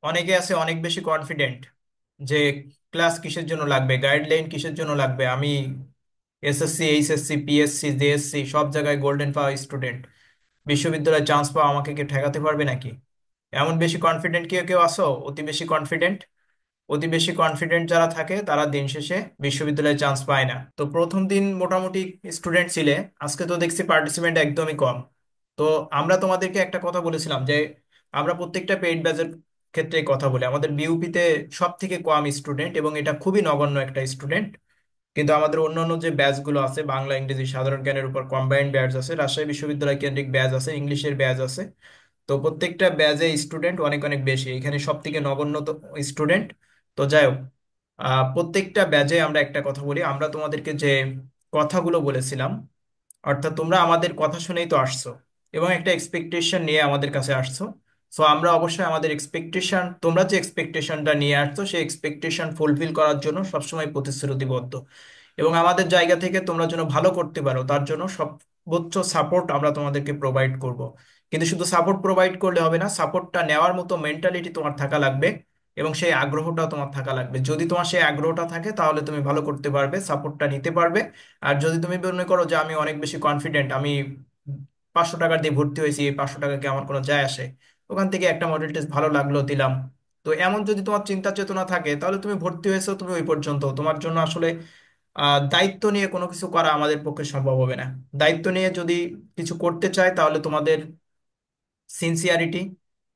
অনেকে আছে অনেক বেশি কনফিডেন্ট যে ক্লাস কিসের জন্য লাগবে, গাইডলাইন কিসের জন্য লাগবে। আমি এসএসসি, এইচএসসি, পিএসসি, জেএসসি সব জায়গায় গোল্ডেন পাওয়া স্টুডেন্ট, বিশ্ববিদ্যালয়ে চান্স পাওয়া আমাকে কি ঠেকাতে পারবে নাকি? এমন বেশি কনফিডেন্ট কেউ কেউ আসো, অতি বেশি কনফিডেন্ট। অতি বেশি কনফিডেন্ট যারা থাকে তারা দিন শেষে বিশ্ববিদ্যালয়ে চান্স পায় না। তো প্রথম দিন মোটামুটি স্টুডেন্ট ছিলে, আজকে তো দেখছি পার্টিসিপেন্ট একদমই কম। তো আমরা তোমাদেরকে একটা কথা বলেছিলাম যে আমরা প্রত্যেকটা পেইড ব্যাচের ক্ষেত্রে কথা বলি, আমাদের বিউপিতে সব থেকে কম স্টুডেন্ট এবং এটা খুবই নগণ্য একটা স্টুডেন্ট। কিন্তু আমাদের অন্যান্য যে ব্যাচগুলো আছে, বাংলা ইংরেজি সাধারণ জ্ঞানের উপর কম্বাইন্ড ব্যাচ আছে, রাজশাহী বিশ্ববিদ্যালয় কেন্দ্রিক ব্যাচ আছে, ইংলিশের ব্যাচ আছে। তো প্রত্যেকটা ব্যাচে স্টুডেন্ট অনেক অনেক বেশি, এখানে সব থেকে নগণ্য স্টুডেন্ট। তো যাই হোক, প্রত্যেকটা ব্যাচে আমরা একটা কথা বলি, আমরা তোমাদেরকে যে কথাগুলো বলেছিলাম, অর্থাৎ তোমরা আমাদের কথা শুনেই তো আসছো এবং একটা এক্সপেকটেশন নিয়ে আমাদের কাছে আসছো। সো আমরা অবশ্যই আমাদের এক্সপেকটেশন, তোমরা যে এক্সপেকটেশনটা নিয়ে আসছো সেই এক্সপেকটেশন ফুলফিল করার জন্য সবসময় প্রতিশ্রুতিবদ্ধ, এবং আমাদের জায়গা থেকে তোমরা যেন ভালো করতে পারো তার জন্য সর্বোচ্চ সাপোর্ট আমরা তোমাদেরকে প্রোভাইড করব। কিন্তু শুধু সাপোর্ট প্রোভাইড করলে হবে না, সাপোর্টটা নেওয়ার মতো মেন্টালিটি তোমার থাকা লাগবে এবং সেই আগ্রহটাও তোমার থাকা লাগবে। যদি তোমার সেই আগ্রহটা থাকে তাহলে তুমি ভালো করতে পারবে, সাপোর্টটা নিতে পারবে। আর যদি তুমি মনে করো যে আমি অনেক বেশি কনফিডেন্ট, আমি 500 টাকা দিয়ে ভর্তি হয়েছি, এই 500 টাকা কি আমার কোনো যায় আসে, ওখান থেকে একটা মডেল টেস্ট ভালো লাগলো দিলাম। তো এমন যদি তোমার চিন্তা চেতনা থাকে তাহলে তুমি ভর্তি হয়েছো, তুমি ওই পর্যন্ত। তোমার জন্য আসলে দায়িত্ব নিয়ে কোনো কিছু করা আমাদের পক্ষে সম্ভব হবে না। দায়িত্ব নিয়ে যদি কিছু করতে চাই তাহলে তোমাদের সিনসিয়ারিটি,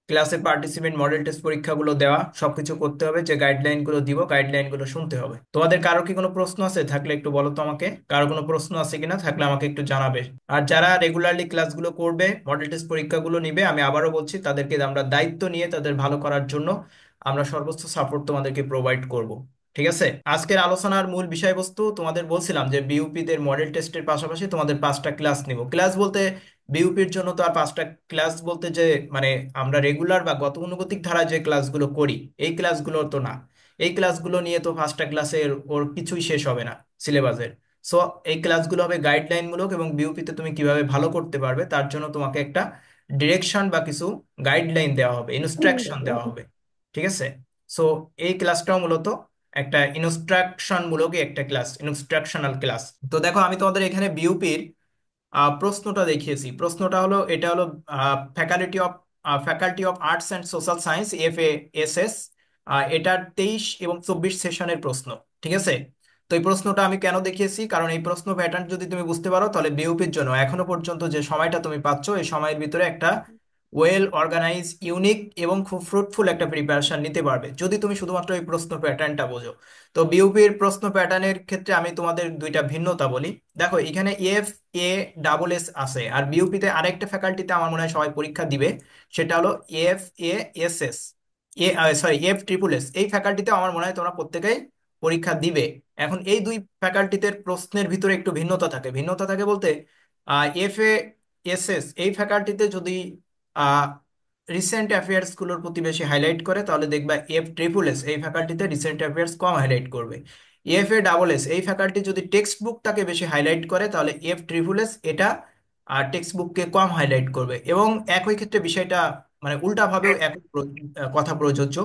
ক্লাসে পার্টিসিপেন্ট, মডেল টেস্ট পরীক্ষাগুলো দেওয়া, সবকিছু করতে হবে। যে গাইডলাইন গুলো দিব গাইডলাইন গুলো শুনতে হবে। তোমাদের কারো কি কোনো প্রশ্ন আছে? থাকলে একটু বলো তো আমাকে, কারো কোনো প্রশ্ন আছে কিনা, থাকলে আমাকে একটু জানাবে। আর যারা রেগুলারলি ক্লাসগুলো করবে, মডেল টেস্ট পরীক্ষাগুলো নিবে, আমি আবারও বলছি তাদেরকে আমরা দায়িত্ব নিয়ে তাদের ভালো করার জন্য আমরা সর্বোচ্চ সাপোর্ট তোমাদেরকে প্রোভাইড করব। ঠিক আছে? আজকের আলোচনার মূল বিষয়বস্তু, তোমাদের বলছিলাম যে বিউপি দের মডেল টেস্টের পাশাপাশি তোমাদের 5টা ক্লাস নিব। ক্লাস বলতে বিউপির জন্য তো আর 5টা ক্লাস বলতে যে মানে আমরা রেগুলার বা গতানুগতিক ধারায় যে ক্লাসগুলো করি এই ক্লাসগুলো তো না। এই ক্লাসগুলো নিয়ে তো 5টা ক্লাসের ওর কিছুই শেষ হবে না সিলেবাসের। সো এই ক্লাসগুলো হবে গাইডলাইন মূলক এবং বিউপিতে তুমি কিভাবে ভালো করতে পারবে তার জন্য তোমাকে একটা ডিরেকশন বা কিছু গাইডলাইন দেওয়া হবে, ইনস্ট্রাকশন দেওয়া হবে। ঠিক আছে? সো এই ক্লাসটাও মূলত একটা ইনস্ট্রাকশন মূলক একটা ক্লাস, ইনস্ট্রাকশনাল ক্লাস। তো দেখো আমি তোমাদের এখানে বিউপির প্রশ্নটা দেখিয়েছি। প্রশ্নটা হলো, এটা হলো faculty of faculty of arts and social science, FASS, এটার 23 এবং 24 সেশনের প্রশ্ন। ঠিক আছে? তো এই প্রশ্নটা আমি কেন দেখিয়েছি, কারণ এই প্রশ্ন প্যাটার্ন যদি তুমি বুঝতে পারো তাহলে বিউপির জন্য এখনো পর্যন্ত যে সময়টা তুমি পাচ্ছ এই সময়ের ভিতরে একটা ওয়েল অর্গানাইজ, ইউনিক এবং খুব ফ্রুটফুল একটা প্রিপারেশন নিতে পারবে যদি তুমি শুধুমাত্র এই প্রশ্ন প্যাটার্নটা বোঝো। তো বিউপির প্রশ্ন প্যাটার্নের ক্ষেত্রে আমি তোমাদের দুইটা ভিন্নতা বলি। দেখো এখানে FASS আছে, আর বিউপিতে আরেকটা ফ্যাকাল্টিতে আমার মনে হয় সবাই পরীক্ষা দিবে, সেটা হলো FASS, F SSS। এই ফ্যাকাল্টিতে আমার মনে হয় তোমরা প্রত্যেকেই পরীক্ষা দিবে। এখন এই দুই ফ্যাকাল্টিতে প্রশ্নের ভিতরে একটু ভিন্নতা থাকে। ভিন্নতা থাকে বলতে FASS এই ফ্যাকাল্টিতে যদি রিসেন্ট অ্যাফেয়ার্স গুলোর প্রতি বেশি হাইলাইট করে তাহলে দেখবা FSSS এই ফ্যাকাল্টিতে রিসেন্ট অ্যাফেয়ার্স কম হাইলাইট করবে। FASS এই ফ্যাকাল্টি যদি টেক্সট বুক তাকে বেশি হাইলাইট করে তাহলে FSSS এটা টেক্সট বুককে কম হাইলাইট করবে। এবং একই ক্ষেত্রে বিষয়টা মানে উল্টা ভাবেও একই কথা প্রযোজ্য।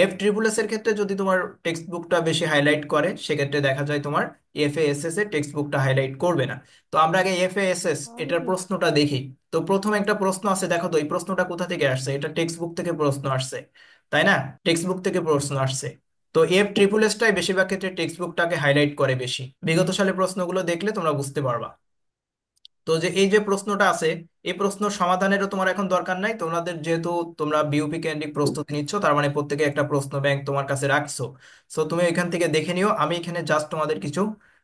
FSSS এর ক্ষেত্রে যদি তোমার টেক্সট বুকটা বেশি হাইলাইট করে সেক্ষেত্রে দেখা যায় তোমার FASS এর টেক্সট বুকটা হাইলাইট করবে না। তো আমরা আগে FASS এটার প্রশ্নটা দেখি। তো প্রথম একটা প্রশ্ন আছে, দেখো তো এই প্রশ্নটা কোথা থেকে আসছে। এটা টেক্সট বুক থেকে প্রশ্ন আসছে, তাই না? টেক্সট বুক থেকে প্রশ্ন আসছে। তো FSSS টাই বেশিরভাগ ক্ষেত্রে টেক্সট বুকটাকে হাইলাইট করে বেশি। বিগত সালে প্রশ্নগুলো দেখলে তোমরা বুঝতে পারবা। তো যে এই যে প্রশ্নটা আছে, এই প্রশ্ন সমাধানেরও তোমার এখন দরকার নাই। তোমাদের যেহেতু তোমরা বিউপি কেন্দ্রিক প্রস্তুতি নিচ্ছ তার মানে প্রত্যেকে একটা প্রশ্ন ব্যাংক তোমার কাছে রাখছো। সো তুমি এখান থেকে দেখে নিও, আমি এখানে জাস্ট তোমাদের কিছু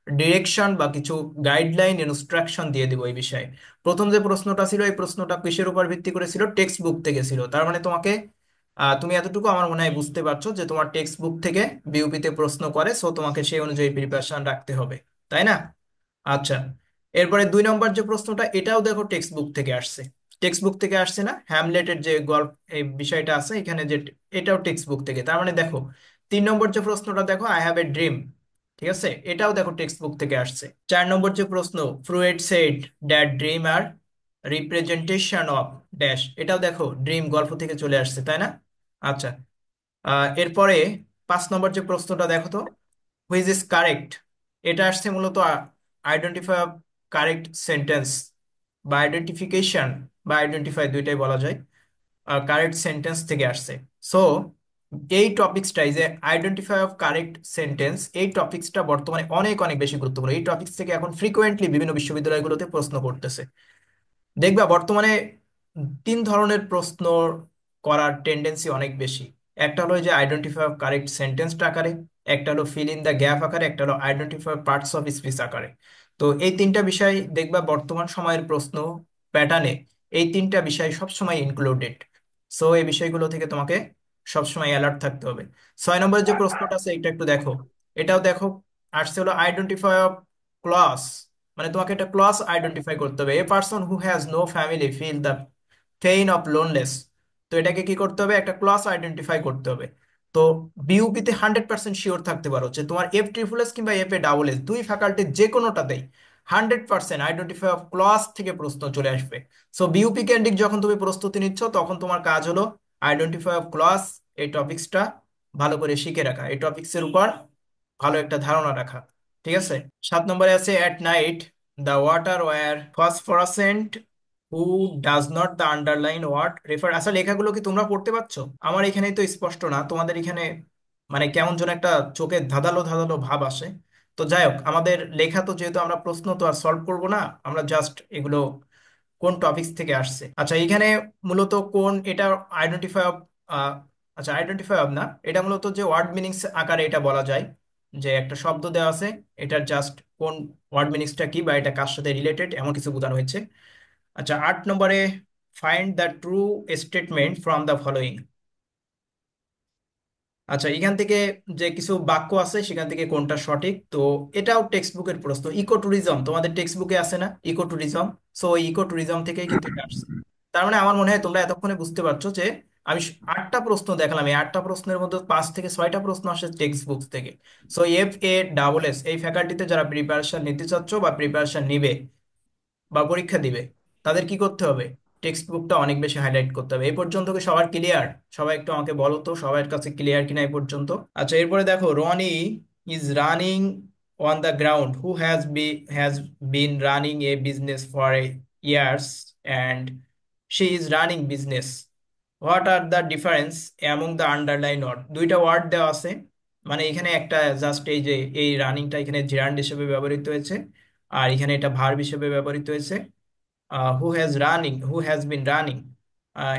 ডিরেকশন বা কিছু গাইডলাইন, ইনস্ট্রাকশন দিয়ে দিব এই বিষয়ে। প্রথম যে প্রশ্নটা ছিল এই প্রশ্নটা কিসের উপর ভিত্তি করেছিল? টেক্সট বুক থেকে ছিল। তার মানে তোমাকে তুমি এতটুকু আমার মনে হয় বুঝতে পারছো যে তোমার টেক্সট বুক থেকে বিউপিতে প্রশ্ন করে, সো তোমাকে সেই অনুযায়ী প্রিপারেশন রাখতে হবে, তাই না? আচ্ছা, এরপরে 2 নম্বর যে প্রশ্নটা, এটাও দেখো টেক্সট বুক থেকে আসছে। টেক্সট বুক থেকে আসছে না? হ্যামলেটের যে গল্প, এই বিষয়টা আছে এখানে যে, এটাও টেক্সট বুক থেকে। তার মানে দেখো 3 নম্বর যে প্রশ্নটা, দেখো আই হ্যাভ এ ড্রিম, ঠিক আছে, এটাও দেখো টেক্সট বুক থেকে আসছে। 4 নম্বর যে প্রশ্ন, Freud said that dream are representation of dash, এটাও দেখো ড্রিম গল্প থেকে চলে আসছে, তাই না? আচ্ছা, এরপরে 5 নম্বর যে প্রশ্নটা দেখো তো, হুইচ ইজ কারেক্ট। এটা আসছে মূলত আইডেন্টিফাই কারেক্ট সেন্টেন্স বা আইডেন্টিফিকেশন বা আইডেন্টিফাই দুইটাই বলা যায়, কারেক্ট সেন্টেন্স থেকে আসছে। সো এই টপিক্সটাই যে আইডেন্টিফাই অফ কারেক্ট সেন্টেন্স, এই টপিক্সটা বর্তমানে অনেক অনেক বেশি গুরুত্বপূর্ণ। এই টপিক্স থেকে এখন ফ্রিকোয়েন্টলি বিভিন্ন বিশ্ববিদ্যালয়গুলোতে প্রশ্ন করতেছে। দেখবা বর্তমানে 3 ধরনের প্রশ্ন করার টেন্ডেন্সি অনেক বেশি। একটা হলো এই যে আইডেন্টিফাই অফ কারেক্ট সেন্টেন্সটা আকারে, একটা হলো ফিল ইন দ্য গ্যাপ আকারে, একটা হলো আইডেন্টিফাই পার্টস অফ স্পিচ আকারে। তো এই 3টা বিষয় দেখবা বর্তমান সময়ের প্রশ্ন প্যাটার্নে এই 3টা বিষয় সবসময় ইনক্লুডেড। সো এই বিষয়গুলো থেকে তোমাকে সবসময় অ্যালার্ট থাকতে হবে। 6 নম্বরের যে প্রশ্নটা আছে এটা একটু দেখো। এটাও দেখো, আসছে হলো আইডেন্টিফাই অফ ক্লস, মানে তোমাকে একটা ক্লস আইডেন্টিফাই করতে হবে। A person who has no family feel the pain of loneliness. তো এটাকে কি করতে হবে, একটা ক্লস আইডেন্টিফাই করতে হবে। তো বিউপিতে 100% শিওর থাকতে পারো যে তোমার এফ ট্রিপল এস কিংবা এফ এ ডাবল এস দুই ফ্যাকাল্টি যে কোনোটাতেই 100% আইডেন্টিফাই অফ ক্লস থেকে প্রশ্ন চলে আসবে। সো বিউপি ক্যান্ডিড যখন তুমি প্রস্তুতি নিচ্ছ তখন তোমার কাজ হলো আইডেন্টিফাই অফ ক্লস, এই টপিক্সটা ভালো করে শিখে রাখা, এই টপিক্সের উপর ভালো একটা ধারণা রাখা। ঠিক আছে। 7 নম্বরে আছে at night the water were phosphorescent who does not the underline word refer. আসলে লেখাগুলো কি তোমরা পড়তে পারছো? আমার এখানে তো স্পষ্ট না, তোমাদের এখানে মানে কেমন যেন একটা চোখে ধাঁধালো ধাঁধালো ভাব আসে। তো যাই হোক, আমাদের লেখা তো যেহেতু আমরা প্রশ্ন তো আর সলভ করবো না, আমরা জাস্ট এগুলো কোন টপিকস থেকে আসছে। আচ্ছা এখানে মূলত কোন এটা আইডেন্টিফাই অফ, আচ্ছা আইডেন্টিফাই অফ না, এটা মূলত যে ওয়ার্ড মিনিংস আকারে এটা বলা যায় যে একটা শব্দ দেওয়া আছে, এটার জাস্ট কোন ওয়ার্ড মিনিংসটা কি বা এটা কার সাথে রিলেটেড এমন কিছু বোঝানো হয়েছে। আচ্ছা 8 নম্বরে find the true statement from the following. আচ্ছা এখান থেকে যে কিছু বাক্য আছে সেখান থেকে কোনটা সঠিক। তো এটাও টেক্সট বুকের প্রশ্ন। ইকো ট্যুরিজম তোমাদের টেক্সট বুকে আছে না, ইকো ট্যুরিজম। সো ওই ইকো ট্যুরিজম থেকেই কিন্তু এটা আসছে। তার মানে আমার মনে হয় তোমরা এতক্ষণে বুঝতে পারছো যে আমি 8টা প্রশ্ন দেখালাম, এই 8টা প্রশ্নের মধ্যে 5 থেকে 6টা প্রশ্ন আসে টেক্সট বুক থেকে। সো এফ এ ডাবল এস এই ফ্যাকাল্টিতে যারা প্রিপারেশন নিতে চাচ্ছ বা প্রিপারেশন নিবে বা পরীক্ষা দিবে, তাদের কি করতে হবে, টেক্সট বুকটা অনেক বেশি হাইলাইট করতে হবে। এই পর্যন্ত কি সবার ক্লিয়ার? সবাই একটু আমাকে বলো তো সবার কাছে ক্লিয়ার কিনা এই পর্যন্ত। আচ্ছা এরপরে দেখো, Roni is running on the ground who has been running a business for years and she is running business. What are the difference among the underline word. দুইটা ওয়ার্ড দেওয়া আছে, মানে এখানে একটা জাস্ট এই যে এই রানিংটা এখানে জিরান্ড হিসেবে ব্যবহৃত হয়েছে, আর এখানে এটা ভার্ব হিসেবে ব্যবহৃত হয়েছে। হু হ্যাজ বিন রানিং,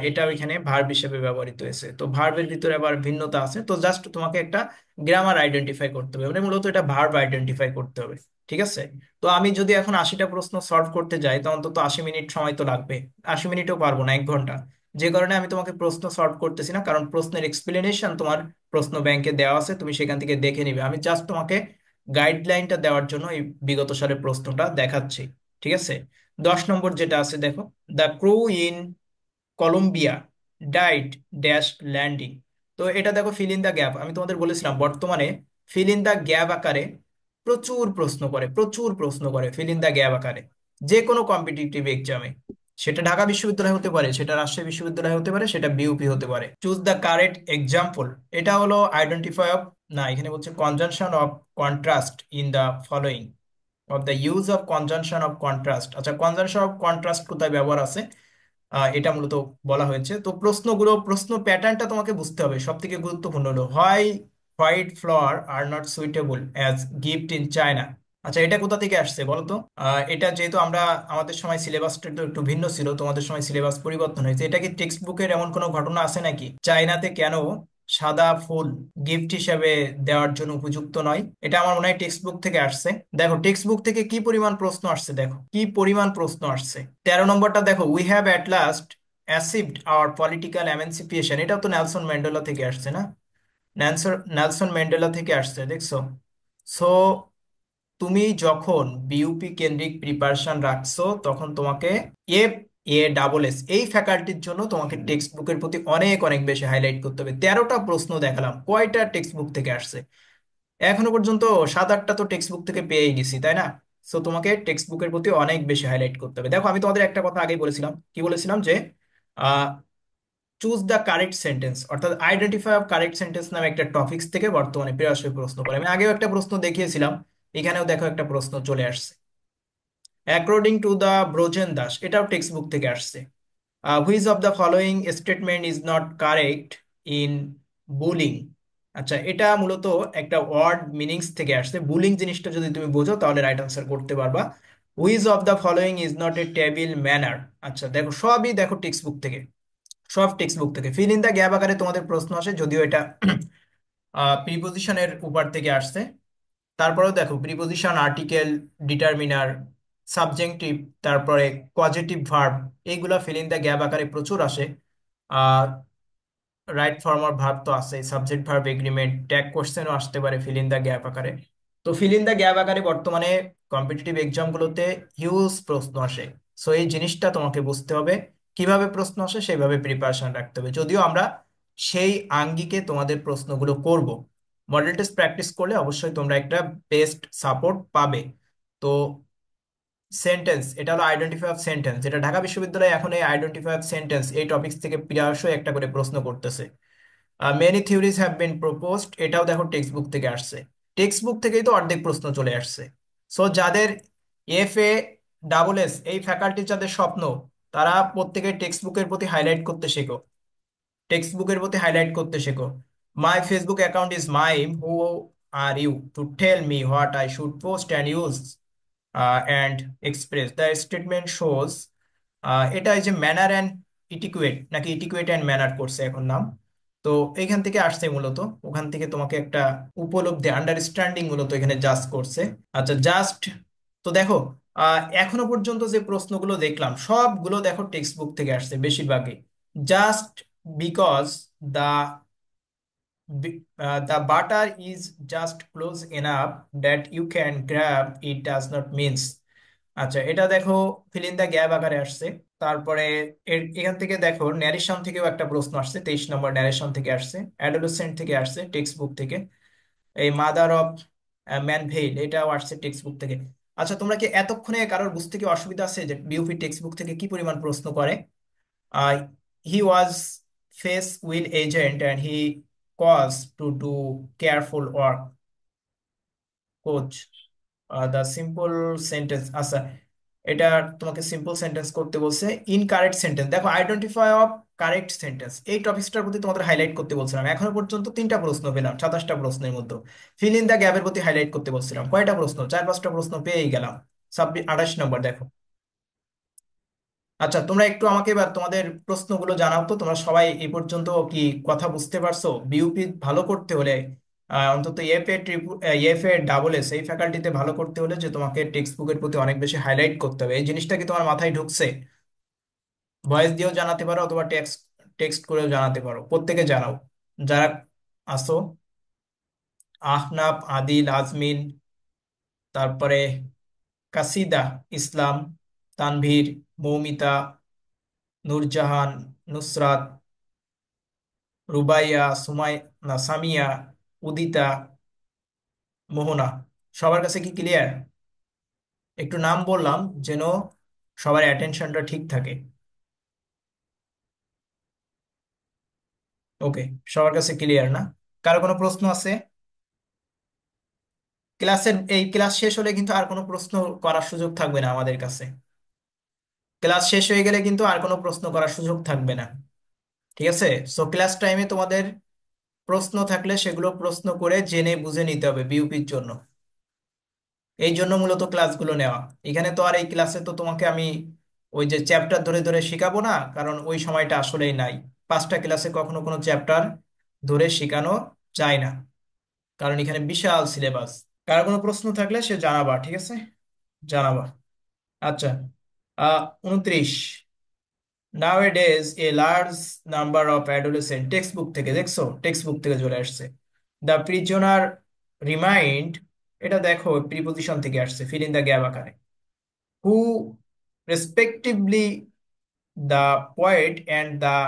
এটাও এখানে ভার্ব হিসেবে ব্যবহৃত হয়েছে। তো ভার্বের ভিতরে আবার ভিন্নতা আছে। তো জাস্ট তোমাকে একটা গ্রামার আইডেন্টিফাই করতে হবে, মানে মূলত এটা ভার্ব আইডেন্টিফাই করতে হবে। ঠিক আছে। তো আমি যদি এখন 80টা প্রশ্ন সলভ করতে যাই তো অন্তত 80 মিনিট সময় তো লাগবে। 80 মিনিটও পারবো না, 1 ঘন্টা। যে কারণে আমি তোমাকে প্রশ্ন সলভ করতেছি না, কারণ প্রশ্নের এক্সপ্লেনেশন তোমার প্রশ্ন ব্যাংকে দেওয়া আছে, তুমি সেখান থেকে দেখে নিবে। আমি জাস্ট তোমাকে গাইডলাইনটা দেওয়ার জন্য এই বিগত সালের প্রশ্নটা দেখাচ্ছি। ঠিক আছে। 10 নম্বর যেটা আছে দেখো, the crew in Columbia died dash landing. তো এটা দেখো ফিল ইন দ্য গ্যাপ। আমি তোমাদের বলেছিলাম বর্তমানে ফিল ইন দ্য গ্যাপ আকারে প্রচুর প্রশ্ন করে ফিল ইন দ্য গ্যাপ আকারে যে কোনো কম্পিটিটিভ এক্সামে। সেটা ঢাকা বিশ্ববিদ্যালয় হতে পারে, সেটা রাজশাহী বিশ্ববিদ্যালয় হতে পারে, সেটা বিউপি হতে পারে। চুজ দ্য কারেক্ট এক্সাম্পল, এটা হলো আইডেন্টিফাই অফ, না এখানে বলছে conjunction of contrast in the following of the use of conjunction of contrast. আচ্ছা কনজাংশন অফ কন্ট্রাস্ট কোথায় ব্যবহার আছে, এটা মূলত বলা হয়েছে। তো প্রশ্ন প্যাটার্নটা তোমাকে বুঝতে হবে। সব থেকে গুরুত্বপূর্ণ হলো হয় white flower are not suitable as gift in China. আচ্ছা এটা কোথা থেকে আসছে বলো তো। এটা যেহেতু আমরা আমাদের সময় সিলেবাসটা তো একটু ভিন্ন ছিল, তোমাদের সময় সিলেবাস পরিবর্তন হয়েছে। এটা কি টেক্সট বুকের এমন কোনো ঘটনা আছে নাকি, চায়নাতে কেন সাদা ফুল গিফট হিসেবে দেওয়ার জন্য উপযুক্ত নয়? এটা আমার মনে হয় টেক্সট বুক থেকে আসছে। দেখো টেক্সট বুক থেকে কি পরিমাণ প্রশ্ন আসছে, দেখো কি পরিমাণ প্রশ্ন আসছে। 13 নম্বরটা দেখো, we have at last achieved our political emancipation. এটাও তো নেলসন ম্যান্ডেলা থেকে আসছে না, নেলসন ম্যান্ডেলা থেকে আসছে দেখছো। সো তুমি যখন বিইউপি কেন্দ্রিক প্রিপারেশন রাখছো তখন তোমাকে এফ এ ডাবল এস এই ফ্যাকাল্টির জন্য তোমাকে টেক্সট বুকের প্রতি অনেক অনেক বেশি হাইলাইট করতে হবে। 13টা প্রশ্ন দেখালাম, কয়টা টেক্সট বুক থেকে আসছে? এখনো পর্যন্ত 7-8টা তো টেক্সট বুক থেকে পেয়েই গেছি, তাই না? সো তোমাকে টেক্সট বুকের প্রতি অনেক বেশি হাইলাইট করতে হবে। দেখো আমি তোমাদের একটা কথা আগেই বলেছিলাম, কি বলেছিলাম যে চুজ দ্য কারেক্ট সেন্টেন্স, অর্থাৎ আইডেন্টিফাই অফ কারেক্ট সেন্টেন্স নামে একটা টপিক্স থেকে বর্তমানে প্রিয় প্রশ্ন করে। আমি আগেও একটা প্রশ্ন দেখিয়েছিলাম, এখানেও দেখো একটা প্রশ্ন চলে আসছে। According to the Brojen Das, এটাও টেক্সট বুক থেকে আসছে। Which of the following statement is not correct in bullying. আচ্ছা, এটা মূলত একটা ওয়ার্ড মিনিংস থেকে আসছে। বুলিং জিনিসটা যদি তুমি বোঝো তাহলে রাইট আনসার করতে পারবা। Which of the following is not a table manner. আচ্ছা দেখো, সবই দেখো টেক্সট বুক থেকে, সব টেক্সট বুক থেকে। ফিল ইন দ্য গ্যাপ আকারে তোমাদের প্রশ্ন আসে, যদিও এটা প্রিপোজিশনের উপর থেকে আসছে। তারপরেও দেখো, প্রিপোজিশন, আর্টিকেল, ডিটারমিনার, সাবজেক্টিভ, তারপরে পজিটিভ ভার্ব, এইগুলা ফিল ইন দ্য গ্যাপ আকারে প্রচুর আসে। আর রাইট ফর্ম অর ভার্ব তো আছে, সাবজেক্ট ভার্ব এগ্রিমেন্ট, ট্যাগ কোশ্চেনও আসতে পারে ফিল ইন দ্য গ্যাপ আকারে। তো ফিল ইন দ্য গ্যাপ আকারে বর্তমানে কম্পিটিটিভ এক্সামগুলোতে হিউজ প্রশ্ন আসে। সো এই জিনিসটা তোমাকে বুঝতে হবে, কিভাবে প্রশ্ন আসে সেইভাবে প্রিপারেশন রাখতে হবে। যদিও আমরা সেই আঙ্গিকে তোমাদের প্রশ্নগুলো করব, মডেল টেস্ট প্র্যাকটিস করলে অবশ্যই তোমরা একটা বেস্ট সাপোর্ট পাবে। তো সেন্টেন্স, এটা হলো আইডেন্টিফাই অফ সেন্টেন্স, যেটা ঢাকা বিশ্ববিদ্যালয়ে এখন এই আইডেন্টিফাই অফ সেন্টেন্স এই টপিক থেকে প্রায়শই একটা করে প্রশ্ন করতেছে। Many theories have been proposed, এটাও দেখো টেক্সট বুক থেকে আসছে। টেক্সট বুক থেকেই তো অর্ধেক প্রশ্ন চলে আসছে। সো যাদের FA/SSS এই ফ্যাকাল্টি, যাদের স্বপ্ন, তারা প্রত্যেকে টেক্সট বুকের প্রতি হাইলাইট করতে শেখো, টেক্সট বুকের প্রতি হাইলাইট করতে শেখো। My Facebook account is mime, who are you to tell me what I should post and use and express the statement shows. এটা এই যে ম্যানার অ্যান্ড ইটিকুয়েট, নাকি ইটিকুয়েট অ্যান্ড ম্যানার করছে এখন নাম। তো এইখান থেকে আসছে মূলত, ওখান থেকে তোমাকে একটা উপলব্ধি, আন্ডারস্ট্যান্ডিং মূলত এখানে জাস্ট করছে। আচ্ছা জাস্ট, তো দেখো, এখনো পর্যন্ত যে প্রশ্নগুলো দেখলাম সবগুলো দেখো টেক্সট বুক থেকে আসছে বেশিরভাগই। Just because the the butter is just close enough that you can grab it does not means। আচ্ছা এটা দেখো ফিল ইন দ্য গ্যাপ আকারে আসছে। তারপরে এখান থেকে দেখো ন্যারেশন থেকেও একটা প্রশ্ন আসছে, 23 নম্বর ন্যারেশন থেকে আসছে, অ্যাডোলেসেন্ট থেকে আসছে টেক্সট বুক থেকে। এই মাদার অফ ম্যানভেইল, এটাও আসছে টেক্সট বুক থেকে। আচ্ছা তোমরা কি এতক্ষণে কারোর বুঝতে কি অসুবিধা আছে যে বিউপি টেক্সট বুক থেকে কি পরিমাণ প্রশ্ন করে? He was face will agent and he caused to do careful work, coach। The simple sentence, আচ্ছা এটা তোমাকে সিম্পল সেন্টেন্স করতে বলছে। ইনকারেক্ট সেন্টেন্স, দেখো আইডেন্টিফাই অফ কারেক্ট সেন্টেন্স এই টপিকসটার প্রতি তোমাদের হাইলাইট করতে বলছিলাম। এখনো পর্যন্ত 3টা প্রশ্ন পেলাম 27টা প্রশ্নের মধ্যে। ফিল ইন দ্য গ্যাপের প্রতি হাইলাইট করতে বলছিলাম, কয়টা প্রশ্ন? 4-5টা প্রশ্ন পেয়েই গেলাম। 28 নম্বর দেখো। আচ্ছা তোমরা একটু আমাকে এবার তোমাদের প্রশ্নগুলো জানাও তো, তোমরা সবাই এই পর্যন্ত কি কথা বুঝতে পারছো? বিউপি ভালো করতে হলে, অন্তত FA/SSS এই ফ্যাকাল্টিতে ভালো করতে হলে যে তোমাকে টেক্সট বুকের প্রতি অনেক বেশি হাইলাইট করতে হবে। এই জিনিসটা কি তোমার মাথায় ঢুকছে? ভয়েস দিয়েও জানাতে পারো অথবা টেক্সট টেক্সট করেও জানাতে পারো, প্রত্যেকে জানাও যারা আসো। আহনাফ, আদিল, আজমিন, তারপরে কাসিদা ইসলাম, তানভীর, মৌমিতা, নূরজাহান, নুসরাত, রুবাইয়া, সুমাই, না সামিয়া, উদিতা, মোহনা, সবার কাছে কি ক্লিয়ার? একটু নাম বললাম যেন সবার অ্যাটেনশনটা ঠিক থাকে। ওকে, সবার কাছে ক্লিয়ার না? কারো কোনো প্রশ্ন আছে? এই ক্লাস শেষ হলে কিন্তু আর কোনো প্রশ্ন করার সুযোগ থাকবে না আমাদের কাছে। ক্লাস শেষ হয়ে গেলে কিন্তু আর কোনো প্রশ্ন করার সুযোগ থাকবে না, ঠিক আছে? সো ক্লাস টাইমে তোমাদের প্রশ্ন থাকলে সেগুলো প্রশ্ন করে জেনে বুঝে নিতে হবে বিউপির জন্য। এই জন্য মূলত ক্লাসগুলো নেওয়া। এখানে তো আর এই ক্লাসে তো তোমাকে আমি ওই যে চ্যাপ্টার ধরে ধরে শেখাবো না, কারণ ওই সময়টা আসলেই নাই। 5টা ক্লাসে কখনো কোনো চ্যাপ্টার ধরে শেখানো যায় না, কারণ এখানে বিশাল সিলেবাস। কার কোনো প্রশ্ন থাকলে সে জানাবা, ঠিক আছে? জানাবা। আচ্ছা, 29, nowadays a large number of adolescent, text book থেকে দেখছো, টেক্সট বুক থেকে চলে আসছে। দ্য প্রিজনার রিমাইন্ড, এটা দেখো প্রিপোজিশন থেকে আসছে ফিল ইন দ্য গ্যাপ আকারে। হু respectively the poet and the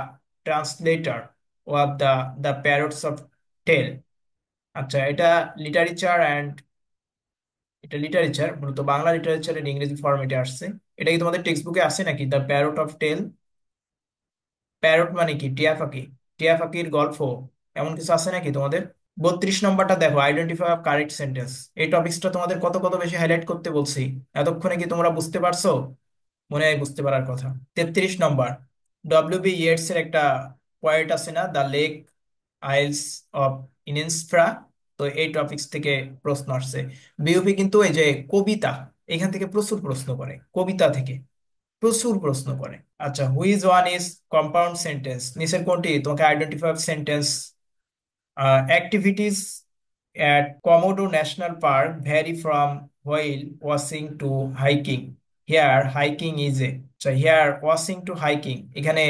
translator of the parrots of tale। আচ্ছা এটা লিটারেচার অ্যান্ড, এটা লিটারেচার মূলত বাংলা লিটারেচারের ইংরেজি ফরম্যাটে আসছে। এটা কি তোমাদের টেক্সট বুকে আছে নাকি, the parrot of tale? Parrot মানে কি? টিয়া পাখি? টিয়া পাখির গল্প এমন কিছু আছে নাকি তোমাদের? 32 নম্বরটা দেখো, আইডেন্টিফাই কারেক্ট সেন্টেন্স। এই টপিকসটা তোমাদের কত কত বেশি হাইলাইট করতে বলছি, এতক্ষণে কি তোমরা বুঝতে পারছো? মনে হয় বুঝতে পারার কথা। 33 নম্বর, ডব্লিউ বি ইয়েটস এর একটা পয়েট আছে না, দ্য লেক আইলস অফ ইনেনস্ফ্রা। তো এই টপিকস থেকে প্রশ্ন আসছে। বিউপি কিন্তু এই যে কবিতা, এখান থেকে প্রচুর প্রশ্ন করে, কবিতা থেকে প্রচুর প্রশ্ন করে। আচ্ছা, which one is compound sentence, নিচের কোনটি তোমাকে identify sentence? Activities at Komodo National Park vary from whale watching to hiking. Here hiking is a, so here watching to hiking, এখানে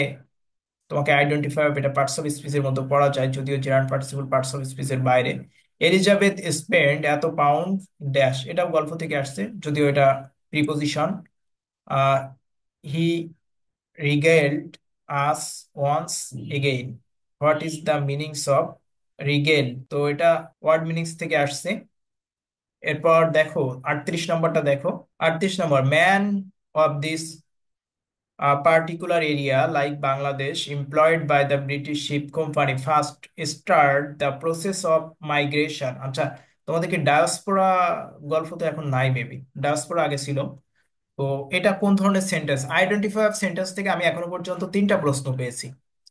তোমাকে আইডেন্টিফাই, এটা পার্টস অফ স্পিচের মধ্যে পড়া যায়, যদিও জেরান্ড পার্টিসিপল পার্টস অফ স্পিচের বাইরে। এলিজাবেথ স্পেন্ড এত পাউন্ড ড্যাশ, এটাও গল্প থেকে আসছে, যদিও এটা preposition. He regaled us once again, what is the meanings of regale? তো এটা ওয়ার্ড মিনিংস থেকে আসছে। এরপর দেখো 38 নম্বরটা দেখো। 38 number, man of this particular area like Bangladesh employed by the British ship company first start the process of migration। আচ্ছা, তোমাদেরকে ডায়াসপোরা গল্প তো এখন নাই, মেবি ডায়াসপোরা আগে ছিল। তো এটা কোন ধরনের সেন্টেন্স? আইডেন্টিফাই সেন্টেন্স থেকে আমি এখনো পর্যন্ত 3টা প্রশ্ন পেয়েছি।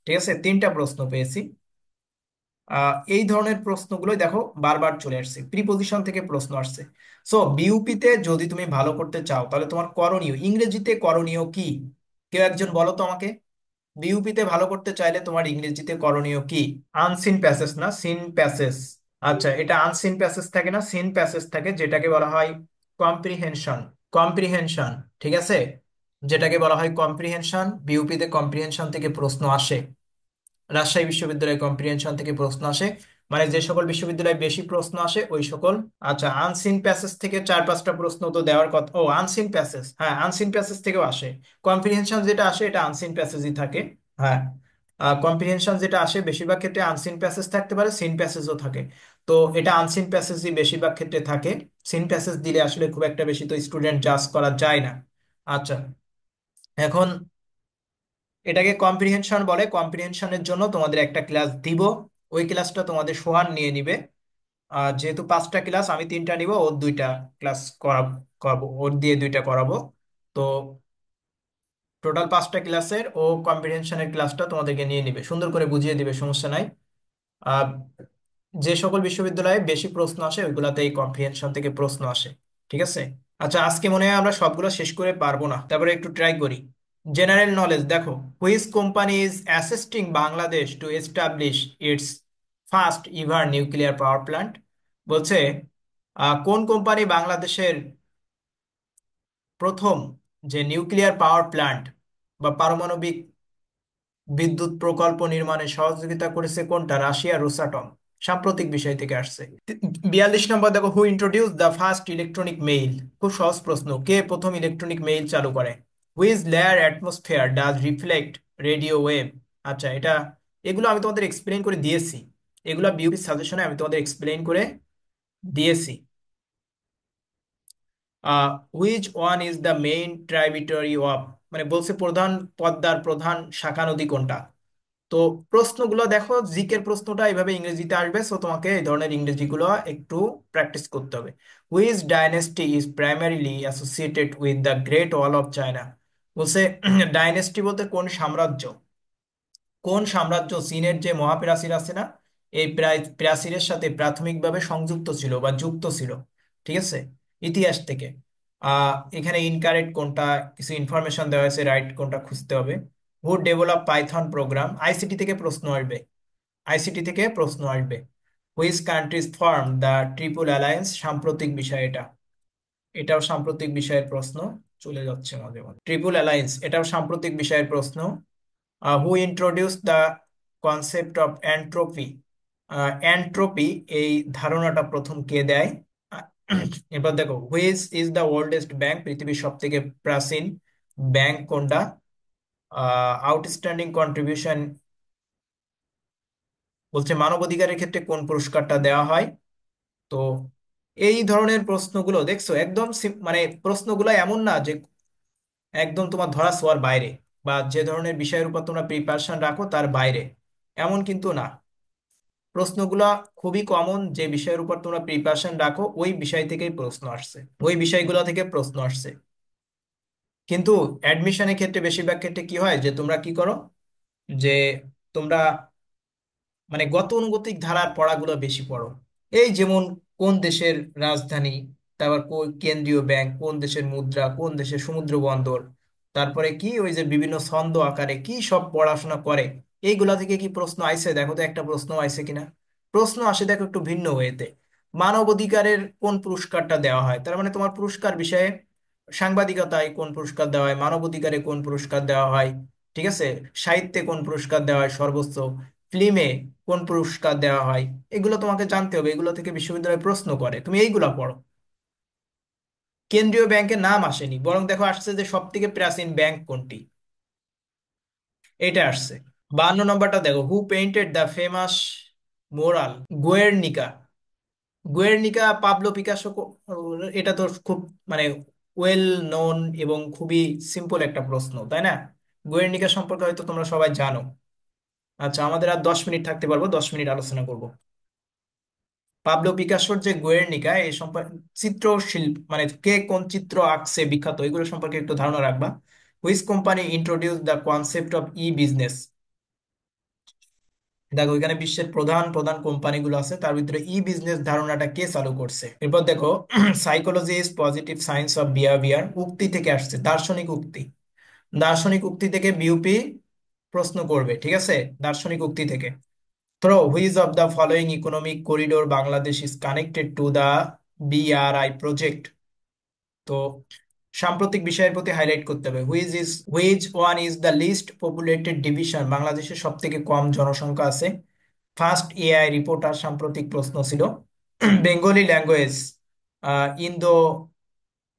ঠিক আছে, 3টা প্রশ্ন পেয়েছি। এই ধরনের প্রশ্নগুলোই দেখো বারবার চলে আসছে, প্রিপোজিশন থেকে প্রশ্ন আসছে। সো বিউপিতে যদি তুমি ভালো করতে চাও, তাহলে তোমার করণীয়, ইংরেজিতে করণীয় কি? কেউ একজন বলো তো আমাকে। বিউপিতে ভালো করতে চাইলে তোমার ইংরেজিতে করণীয় কি? আনসিন প্যাসেজ না, সিন প্যাসেজ। আচ্ছা, এটা আনসিন প্যাসেজ থাকে না, সিন প্যাসেজ থাকে, যেটাকে বলা হয় কম্প্রিহেনশন। কম্প্রিহেনশন, ঠিক আছে, যেটাকে বলা হয় কম্প্রিহেনশন। বিউপিতে কম্প্রিহেনশন থেকে প্রশ্ন আসে। রাজশাহী বিশ্ববিদ্যালয়ে কম্প্রিহেনশন থেকে প্রশ্ন আসে, মানে যে সকল বিশ্ববিদ্যালয়ে বেশি প্রশ্ন আসে ওই সকল। আচ্ছা, আনসিন প্যাসেজ থেকে 4-5টা প্রশ্ন তো দেওয়ার কথা। ও আনসিন প্যাসেজ, হ্যাঁ আনসিন প্যাসেজ থেকেও আসে। কম্প্রিহেনশন যেটা আসে এটা আনসিন প্যাসেজই থাকে। হ্যাঁ, কম্প্রিহেনশন যেটা আসে বেশিরভাগ ক্ষেত্রে আনসিন প্যাসেজ থাকতে পারে, সিন প্যাসেজও থাকে। তো এটা আনসিন প্যাসেজই বেশিরভাগ ক্ষেত্রে থাকে। সিন প্যাসেজ দিলে আসলে খুব একটা বেশি তো স্টুডেন্ট জাজ করা যায় না। আচ্ছা, এখন এটাকে কম্প্রিহেনশন বলে। কম্প্রিহেনশনের জন্য তোমাদের একটা ক্লাস দিব, ওই ক্লাসটা তোমাদের সোহান নিয়ে নিবে। যেহেতু 5টা ক্লাস, আমি 3টা নিব, ওর 2টা ক্লাস করাবো, ওর দিয়ে 2টা করাবো। তো টোটাল 5টা ক্লাসের ও কম্প্রিহেনশনের ক্লাসটা তোমাদেরকে নিয়ে নিবে, সুন্দর করে বুঝিয়ে দিবে, সমস্যা নাই। আহ, যে সকল বিশ্ববিদ্যালয়ে বেশি প্রশ্ন আসে ওইগুলাতে এই কম্প্রিহেনশন থেকে প্রশ্ন আসে। ঠিক আছে। আচ্ছা, আজকে মনে হয় আমরা সবগুলো শেষ করে পারবো না, তারপরে একটু ট্রাই করি। জেনারেল নলেজ দেখো, which company is assisting Bangladesh to establish its first ever nuclear power plant? বলছে কোন কোম্পানি বাংলাদেশের প্রথম যে নিউক্লিয়ার পাওয়ার প্ল্যান্ট বা পারমাণবিক বিদ্যুৎ প্রকল্প নির্মাণে সহযোগিতা করেছে? কোনটা? Russia, Rosatom. সাম্প্রতিক বিষয় থেকে আসছে। 42 নম্বর দেখো, who introduce the first electronic mail? খুব সহজ প্রশ্ন, কে প্রথম ইলেকট্রনিক মেইল চালু করে? Which layer atmosphere does reflect radio wave? আচ্ছা, এটা এগুলো আমি তোমাদের এক্সপ্লেইন করে দিয়েছি, এগুলো বিউটি সাজেশনে আমি তোমাদের এক্সপ্লেইন করে দিয়েছি। Which one is the main tributary of, মানে বলছে প্রধান পদ্মার প্রধান শাখা নদী কোনটা? তো প্রশ্নগুলো দেখো, জিকের প্রশ্নটা এইভাবে ইংরেজিতে আসবে, সো তোমাকে এই ধরনের ইংরেজিগুলো একটু প্র্যাকটিস করতে হবে। Which dynasty is primarily associated with the great wall of China? বলছে ডাইনেস্টি বলতে কোন সাম্রাজ্য, কোন সাম্রাজ্য চীনের যে মহাপ্রাচীর আছে না, এই প্রাচীরের সাথে প্রাথমিকভাবে সংযুক্ত ছিল বা যুক্ত ছিল? ঠিক আছে, ইতিহাস থেকে। এখানে ইনকারেক্ট কোনটা, কিছু ইনফরমেশন দেওয়া হয়েছে, রাইট কোনটা খুঁজতে হবে। হু ডেভেলপ পাইথন প্রোগ্রাম? আইসিটি থেকে প্রশ্ন আসবে, আইসিটি থেকে প্রশ্ন আসবে। Which countries form the triple alliance? সাম্প্রতিক বিষয় এটা, এটাও সাম্প্রতিক বিষয়ের প্রশ্ন, চলে যাচ্ছে মাঝে মাঝে। ট্রিপল অ্যালায়েন্স এটাও সাম্প্রতিক বিষয়ের প্রশ্ন। হু introduce the concept of entropy? Entropy এই ধারণাটা প্রথম কে দেয়? আহ, এবার দেখো, which is the oldest bank? পৃথিবীর সব থেকে প্রাচীন ব্যাংক কোনটা? আউটস্ট্যান্ডিং কন্ট্রিবিউশন বলছে মানবাধিকারের ক্ষেত্রে কোন পুরস্কারটা দেওয়া হয়? তো এই ধরনের প্রশ্নগুলো দেখছো একদম মানে প্রশ্নগুলো এমন না যে একদম তোমার ধরা ছোঁয়ার বাইরে। বা যে ধরনের বিষয়ের উপর তোমরা প্রিপারেশন রাখো তার বাইরে, এমন কিন্তু না। প্রশ্নগুলা খুবই কমন, যে বিষয়ের উপর তোমরা প্রিপারেশন রাখো ওই বিষয় থেকেই প্রশ্ন আসছে, ওই বিষয়গুলো থেকে প্রশ্ন আসছে। কিন্তু অ্যাডমিশনের ক্ষেত্রে বেশিরভাগ ক্ষেত্রে কি হয়, যে তোমরা কি করো, যে তোমরা মানে গতানুগতিক ধারার পড়াগুলো বেশি পড়ো। এই যেমন কোন দেশের রাজধানী, তারপর কেন্দ্রীয় ব্যাংক, কোন দেশের মুদ্রা, কোন দেশের সমুদ্র বন্দর, তারপরে কি ওই যে বিভিন্ন ছন্দ আকারে কি সব পড়াশোনা করে, এইগুলা থেকে কি প্রশ্ন আইছে দেখো তো, একটা প্রশ্ন আইছে কিনা। প্রশ্ন আসে দেখো একটু ভিন্ন ওয়েতে। মানবাধিকারের কোন পুরস্কারটা দেওয়া হয়, তার মানে তোমার পুরস্কার বিষয়ে, সাংবাদিকতায় কোন পুরস্কার দেওয়া হয়, মানবাধিকারে কোন পুরস্কার দেওয়া হয়, ঠিক আছে, সাহিত্যে কোন পুরস্কার দেওয়া হয় সর্বোচ্চ, ফিল্মে কোন পুরস্কার দেওয়া হয়, এগুলো তোমাকে জানতে হবে। এগুলো থেকে বিশ্ববিদ্যালয় প্রশ্ন করে, তুমি এইগুলা পড়ো। কেন্দ্রীয় ব্যাংকের নাম আসেনি, বরং দেখো আসছে যে সব থেকে প্রাচীন ব্যাংক কোনটি, এটা আসছে। 52 নম্বরটা দেখো, who painted the famous mural Guernica. Guernica Pablo Picasso এটা তো খুব মানে ওয়েল নোন এবং খুবই সিম্পল একটা প্রশ্ন, তাই না? গুয়ের্নিকা সম্পর্কে হয়তো তোমরা সবাই জানো। আচ্ছা, আমাদের আর 10 মিনিট থাকতে পারবো, 10 মিনিট আলোচনা করব। পাবলো পিকাসোর যে গুয়ের্নিকা এই সম্পর্কে, চিত্রশিল্প মানে কে কোন চিত্র আঁকছে বিখ্যাত, এগুলো সম্পর্কে একটু ধারণা রাখবা। Which company introduce the concept of E business. দেখো এখানে বিশ্বের প্রধান প্রধান কোম্পানিগুলো আছে, তার ভিতরে ই বিজনেস ধারণাটা কে চালু করছে। এরপর দেখো, psychology is positive science of behaviour উক্তি থেকে আসছে, দার্শনিক উক্তি। দার্শনিক উক্তি থেকে বিউপি প্রশ্ন করবে, ঠিক আছে, দার্শনিক উক্তি থেকে। Through which of the following economic corridor Bangladesh is connected to the BRI project. তো সাম্প্রতিক বিষয়ের প্রতি হাইলাইট করতে হবে। Which one is the least populated division, বাংলাদেশের সব থেকে কম জনসংখ্যা আছে। ফার্স্ট এআই রিপোর্টার সাম্প্রতিক প্রশ্ন ছিল। বেঙ্গলি ল্যাঙ্গুয়েজ ইন্দো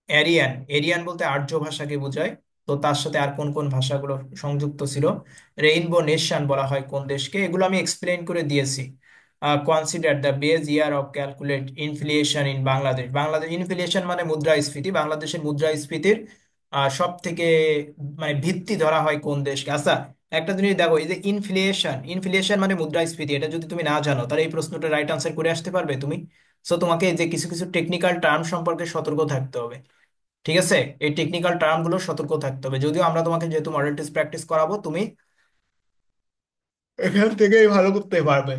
এরিয়ান, এরিয়ান বলতে আর্য ভাষাকে বোঝায়। তো তার সাথে আর কোন কোন ভাষাগুলো সংযুক্ত ছিল। রেইনবো নেশন বলা হয় কোন দেশকে, এগুলো আমি এক্সপ্লেইন করে দিয়েছি। Consider the base year of calculate inflation in Bangladesh. Bangladesh inflation মানে মুদ্রাস্ফীতি, বাংলাদেশের মুদ্রাস্ফীতির সব থেকে মানে ভিত্তি ধরা হয় কোন দেশকে। আচ্ছা, একটা জিনিস দেখো, এই যে ইনফ্লেশন, ইনফ্লেশন মানে মুদ্রাস্ফীতি, এটা যদি তুমি না জানো তাহলে এই প্রশ্নটা রাইট আনসার করে আসতে পারবে তুমি। সো তোমাকে এই যে কিছু কিছু টেকনিক্যাল টার্ম সম্পর্কে সতর্ক থাকতে হবে, ঠিক আছে। এই টেকনিক্যাল টার্ম গুলো সতর্ক থাকতে হবে, যদিও আমরা তোমাকে যেহেতু মডেল টেস্ট প্র্যাকটিস করাবো, তুমি এখান থেকেই ভালো করতে পারবে।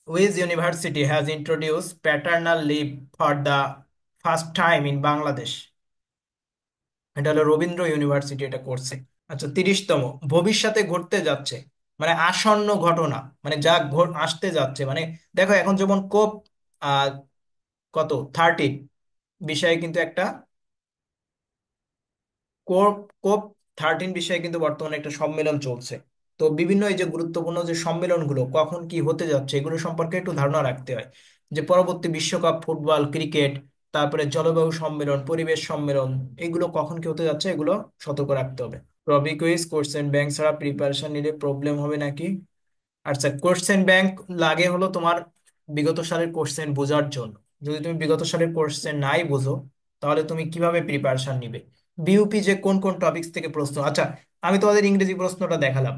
Which university has introduce paternal leave for the first time in Bangladesh. এটা হলো রবীন্দ্র ইউনিভার্সিটি এটা করছে। আচ্ছা, 30তম, ভবিষ্যতে ঘটতে যাচ্ছে মানে আসন্ন ঘটনা, মানে যা আসতে যাচ্ছে মানে। দেখো এখন যেমন কোপ আহ কত 13 বিষয়ে কিন্তু একটা কোপ কোপ 13 বিষয়ে কিন্তু বর্তমানে একটা সম্মেলন চলছে। তো বিভিন্ন এই যে গুরুত্বপূর্ণ যে সম্মেলনগুলো কখন কি হতে যাচ্ছে এগুলো সম্পর্কে একটু ধারণা রাখতে হয়। যে পরবর্তী বিশ্বকাপ ফুটবল, ক্রিকেট, তারপরে জলবায়ু সম্মেলন, পরিবেশ সম্মেলন, এগুলো কখন কি হতে যাচ্ছে এগুলো সতর্ক রাখতে হবে। রবি কুইজ, কোশ্চেন ব্যাংক ছাড়া প্রিপারেশন নিলে প্রবলেম হবে নাকি? আচ্ছা, কোশ্চেন ব্যাংক লাগে হলো তোমার বিগত সালের কোশ্চেন বোঝার জন্য। যদি তুমি বিগত সালের কোশ্চেন নাই বোঝো তাহলে তুমি কিভাবে প্রিপারেশন নিবে। বিউপি যে কোন কোন টপিকস থেকে প্রশ্ন, আচ্ছা আমি তোমাদের ইংরেজি প্রশ্নটা দেখালাম।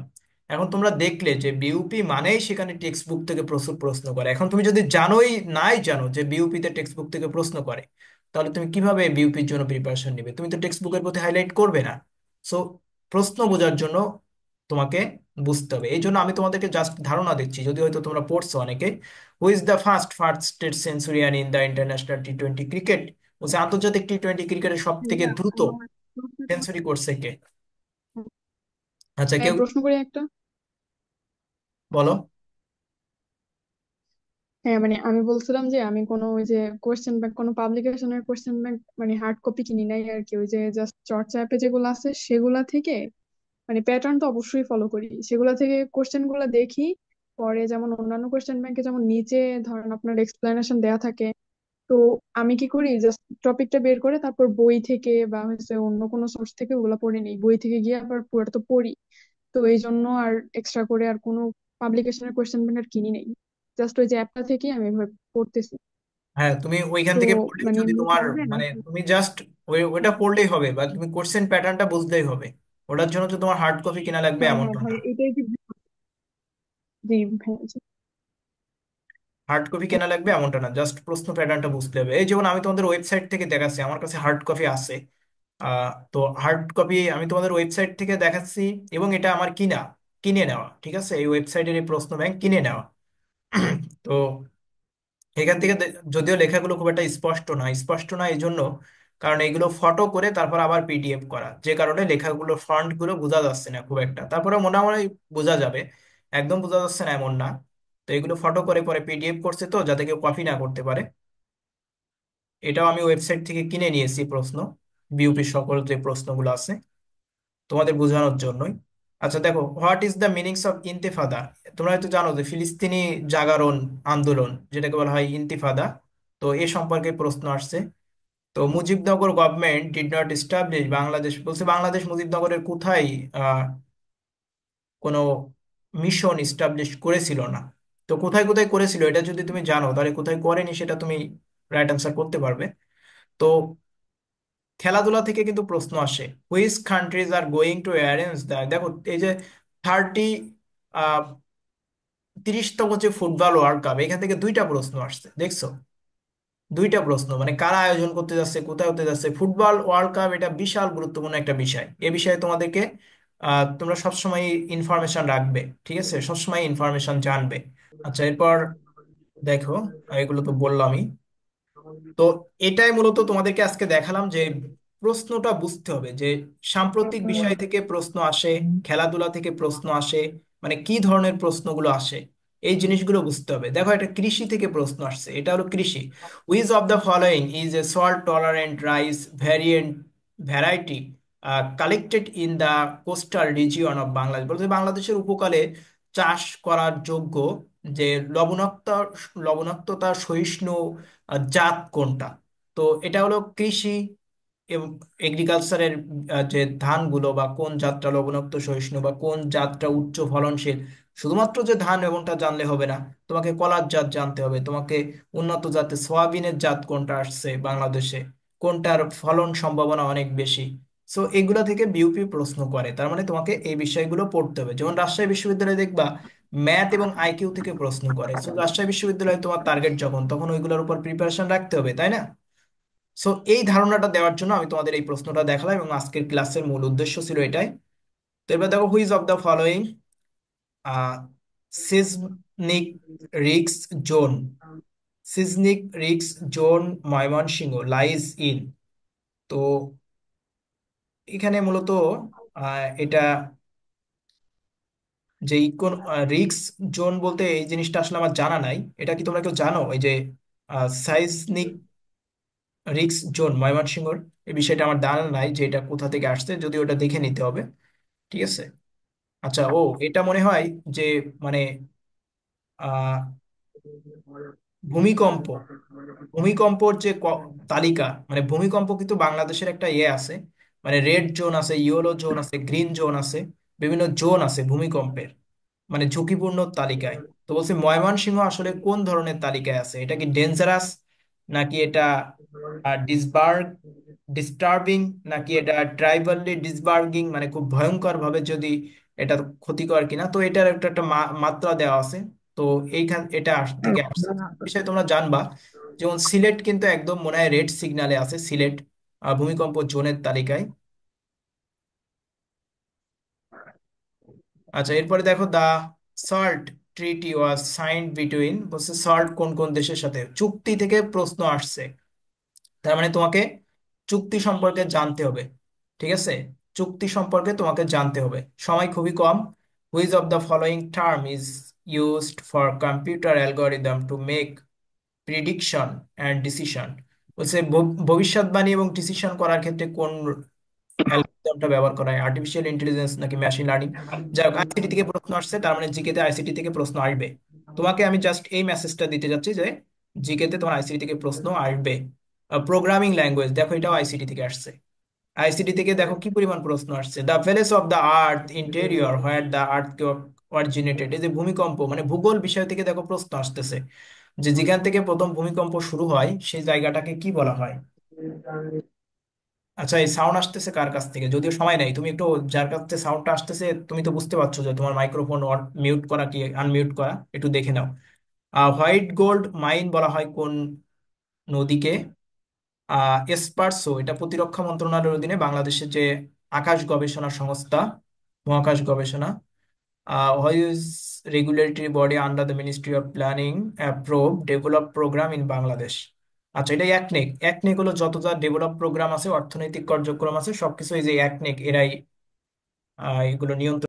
এখন তোমরা দেখলে যে বিউপি মানেই সেখানে টেক্সট বুক থেকে প্রচুর প্রশ্ন করে। এখন তুমি যদি জানোই নাই জানো যে বিউপি তে টেক্সট বুক থেকে প্রশ্ন করে, তাহলে তুমি কিভাবে বিউপির জন্য প্রিপারেশন নিবে? তুমি তো টেক্সট বুকের প্রতি হাইলাইট করবে না। সো প্রশ্ন বোঝার জন্য তোমাকে বুঝতে হবে। এই জন্য আমি তোমাদেরকে জাস্ট ধারণা দিচ্ছি, যদি হয়তো তোমরা পড়ছো অনেকে। Who is the first centurion in the international টি-20 ক্রিকেট? বলছে আন্তর্জাতিক টি-20 ক্রিকেটের সব থেকে ভাইয়া দ্রুত আমার প্রশ্নটা, সেঞ্চুরি করছে কে? আচ্ছা, হ্যাঁ কেউ প্রশ্ন করি একটা। বলো। হ্যাঁ মানে আমি বলছিলাম যে আমি কোনো ওই যে কোয়েশ্চেন ব্যাংক, কোনো পাবলিকেশনের কোয়েশ্চেন ব্যাংক মানে হার্ড কপি কিনি নাই আর কি। ওই যে জাস্ট চর্চা অ্যাপে যেগুলো আছে সেগুলা থেকে মানে প্যাটার্ন তো অবশ্যই ফলো করি, সেগুলা থেকে কোয়েশ্চেন গুলা দেখি। পরে যেমন অন্যান্য কোয়েশ্চেন ব্যাংকে যেমন নিচে ধরেন আপনার এক্সপ্লেনেশন দেয়া থাকে, তো আমি কি করি জাস্ট টপিকটা বের করে তারপর বই থেকে বা হচ্ছে অন্য কোনো সোর্স থেকে ওগুলা পড়ে নিই, বই থেকে গিয়ে আবার পুরোটা তো পড়ি। তো এই জন্য আর এক্সট্রা করে আর কোনো পাবলিকেশনের কোয়েশ্চেন ব্যাংক আর কিনি নেই, জাস্ট ওই যে অ্যাপটা থেকেই আমি এভাবে পড়তেছি। হ্যাঁ, তুমি ওইখান তো থেকে পড়লে মানে যদি এমনি তোমার হবে মানে নাকি? তুমি জাস্ট ওইটা পড়লেই হবে, বা তুমি কোশ্চেন প্যাটার্নটা বুঝলেই হবে। ওটার জন্য তো তোমার হার্ড কপি কিনা লাগবে হ্যাঁ হ্যাঁ এমনটা ভাই, না। এটাই কি? জি ভাই জি। হার্ড কপি কেনা লাগবে এমনটা না, জাস্ট প্রশ্ন প্যাটার্নটা বুঝতে হবে। এই যেমন আমি তোমাদের ওয়েবসাইট থেকে দেখাচ্ছি, আমার কাছে হার্ড কপি আছে। তো হার্ড কপি আমি তোমাদের ওয়েবসাইট থেকে দেখাচ্ছি, এবং এটা আমার কিনা, কিনে নেওয়া, ঠিক আছে, এই ওয়েবসাইটের এই প্রশ্ন ব্যাংক কিনে নেওয়া। তো এখান থেকে যদিও লেখাগুলো খুব একটা স্পষ্ট না এই জন্য, কারণ এগুলো ফটো করে তারপর আবার পিডিএফ করা, যে কারণে লেখাগুলো ফন্ট গুলো বোঝা যাচ্ছে না খুব একটা, তারপরে মোটামুটি বোঝা যাবে, একদম বোঝা যাচ্ছে না এমন না। তো এগুলো ফটো করে পরে পিডিএফ করছে, তো যাতে কেউ কপি না করতে পারে। এটাও আমি ওয়েবসাইট থেকে কিনে নিয়েছি প্রশ্ন, বিউপির সকল যে প্রশ্নগুলো আছে তোমাদের বোঝানোর জন্যই। আচ্ছা দেখো, what is the meanings of intifada. তোমরা হয়তো জানো যে ফিলিস্তিনি জাগরণ আন্দোলন, যেটাকে বলা হয় ইন্তিফাদা, তো এ সম্পর্কে প্রশ্ন আসছে। তো Mujibnagar government did not establish Bangladesh, বলছে বাংলাদেশ মুজিবনগরের কোথায় আহ কোনো মিশন এস্টাবলিশ করেছিল না। তো কোথায় কোথায় করেছিল এটা যদি তুমি জানো, তাহলে কোথায় করেনি সেটা তুমি রাইট আনসার করতে পারবে। তো খেলাধুলা থেকে কিন্তু প্রশ্ন আসে, which countries are going to arrange the, দেখো এই যে 30 30তম যে ফুটবল ওয়ার্ল্ড কাপ, এখান থেকে দুইটা প্রশ্ন আসছে দেখছো, দুইটা প্রশ্ন, মানে কারা আয়োজন করতে যাচ্ছে, কোথায় হতে যাচ্ছে। ফুটবল ওয়ার্ল্ড কাপ এটা বিশাল গুরুত্বপূর্ণ একটা বিষয়, এ বিষয়ে তোমাদেরকে তোমরা সবসময় ইনফরমেশন রাখবে, ঠিক আছে, সবসময় ইনফরমেশন জানবে। আচ্ছা এরপর দেখো, এগুলো তো বললামই। তো এটাই মূলত তোমাদেরকে আজকে দেখালাম যে প্রশ্নটা বুঝতে হবে যে সাম্প্রতিক বিষয় থেকে প্রশ্ন আসে, খেলাধুলা থেকে প্রশ্ন আসে, মানে কি ধরনের প্রশ্নগুলো আসে, এই জিনিসগুলো বুঝতে হবে। দেখো এটা কৃষি থেকে প্রশ্ন আসছে, এটা হলো কৃষি। Which of the following is a salt tolerant rice variant variety collected in the coastal region of Bangladesh, বলতে বাংলাদেশের উপকূলে চাষ করার যোগ্য যে লবণাক্ত লবণাক্ততা সহিষ্ণু জাত কোনটা। তো এটা হলো কৃষি এবং এগ্রিকালচারের যে ধানগুলো, বা কোন জাতটা লবণাক্ত সহিষ্ণু বা কোন জাতটা উচ্চ ফলনশীল। শুধুমাত্র যে ধান এবংটা জানলে হবে না, তোমাকে কলার জাত জানতে হবে, তোমাকে উন্নত জাতের সয়াবিনের জাত কোনটা আসছে বাংলাদেশে, কোনটার ফলন সম্ভাবনা অনেক বেশি। সো এগুলা থেকে বিউপি প্রশ্ন করে, তার মানে তোমাকে এই বিষয়গুলো পড়তে হবে। যেমন রাজশাহী বিশ্ববিদ্যালয়ে দেখবা ম্যাথ এবং আইকিউ থেকে প্রশ্ন করে, সো রাজশাহী বিশ্ববিদ্যালয়ে তোমার টার্গেট যখন, তখন ওইগুলোর উপর প্রিপারেশন রাখতে হবে, তাই না? সো এই ধারণাটা দেওয়ার জন্য আমি তোমাদের এই প্রশ্নটা দেখালাম, এবং আজকের ক্লাসের মূল উদ্দেশ্য ছিল এটাই। তো এবার দেখো, which of the following seismic risk zone, seismic risk zone Mymensingh lies in. তো এখানে মূলত এটা যে কোন রিস্ক জোন বলতে, এই জিনিসটা আসলে আমার জানা নাই, এটা কি তোমরা কেউ জানো? এই যে সাইসনিক রিস্ক জোন ময়মনসিংহর, এই বিষয়টা আমার জানা নাই যে এটা কোথা থেকে আসছে, যদি ওটা দেখে নিতে হবে, ঠিক আছে। আচ্ছা, ও এটা মনে হয় যে মানে আহ ভূমিকম্প, ভূমিকম্পর যে তালিকা, মানে ভূমিকম্প কিন্তু বাংলাদেশের একটা ইয়ে আছে, মানে রেড জোন আছে, ইয়েলো জোন আছে, গ্রিন জোন আছে, বিভিন্ন জোন আছে ভূমিকম্পের, মানে ঝুঁকিপূর্ণ তালিকায়। তো বলছে ময়মনসিংহ আসলে কোন ধরনের তালিকায় আছে, এটা কি ডেঞ্জারাস, নাকি এটা ডিসবার্গ ডিস্টার্বিং, নাকি এটা ট্রাইবালি ডিসবার্গিং, মানে খুব ভয়ঙ্কর ভাবে যদি এটা ক্ষতিকর কিনা। তো এটার একটা একটা মাত্রা দেওয়া আছে। তো এইখান এটা থেকে আসছে বিষয়ে তোমরা জানবা। যেমন সিলেট কিন্তু একদম মনে হয় রেড সিগন্যালে আছে, সিলেট ভূমিকম্প জোনের তালিকায়। আচ্ছা এরপরে দেখো, দা সল্ট ট্রিটি ওয়াজ সাইন্ড বিটুইন, বলছে সল্ট কোন কোন দেশের সাথে, চুক্তি থেকে প্রশ্ন আসছে, তার মানে তোমাকে চুক্তি সম্পর্কে জানতে হবে, ঠিক আছে, চুক্তি সম্পর্কে তোমাকে জানতে হবে। সময় খুবই কম। Which of the following term is used for computer algorithm to make prediction and decision, বলছে ভবিষ্যৎবাণী এবং ডিসিশন করার ক্ষেত্রে কোন অ্যালগরিদমটা ব্যবহার করা হয়, আর্টিফিশিয়াল ইন্টেলিজেন্স নাকি মেশিন লার্নিং। যাই হোক, আইসিটি থেকে প্রশ্ন আসছে, তার মানে জিকেতে আইসিটি থেকে প্রশ্ন আসবে। তোমাকে আমি জাস্ট এই মেসেজটা দিতে যাচ্ছি যে জিকেতে তোমার আইসিটি থেকে প্রশ্ন আসবে। প্রোগ্রামিং ল্যাঙ্গুয়েজ, দেখো এটাও আইসিটি থেকে আসছে। আইসিটি থেকে দেখো কি পরিমাণ প্রশ্ন আসছে, the ভেলেস of the earth interior where the earth originated, এই যে ভূমিকম্প, মানে ভূগোল বিষয় থেকে দেখো প্রশ্ন আসতেছে, যে যেখান থেকে প্রথম ভূমিকম্প শুরু হয় সেই জায়গাটাকে কি বলা হয়। আচ্ছা, এই সাউন্ড আসতেছে কার কাছ থেকে? যদিও সময় নাই, তুমি একটু, যার কাছ থেকে সাউন্ডটা আসতেছে তুমি তো বুঝতে পারছো যে তোমার মাইক্রোফোন মিউট করা কি আনমিউট করা, একটু দেখে নাও। হোয়াইট গোল্ড মাইন বলা হয় কোন নদীকে? এসপারসো, এটা প্রতিরক্ষা মন্ত্রণালয়ের অধীনে বাংলাদেশের যে আকাশ গবেষণা সংস্থা, মহাকাশ গবেষণা। Which regulatory body under the ministry of planning approve develop program in Bangladesh? আচ্ছা, এটা একনেক। একনেক হলো যত যা ডেভেলপ প্রোগ্রাম আছে, অর্থনৈতিক কার্যক্রম আছে, সবকিছু এই যে একনেক এরাই এগুলো নিয়ন্ত্রণ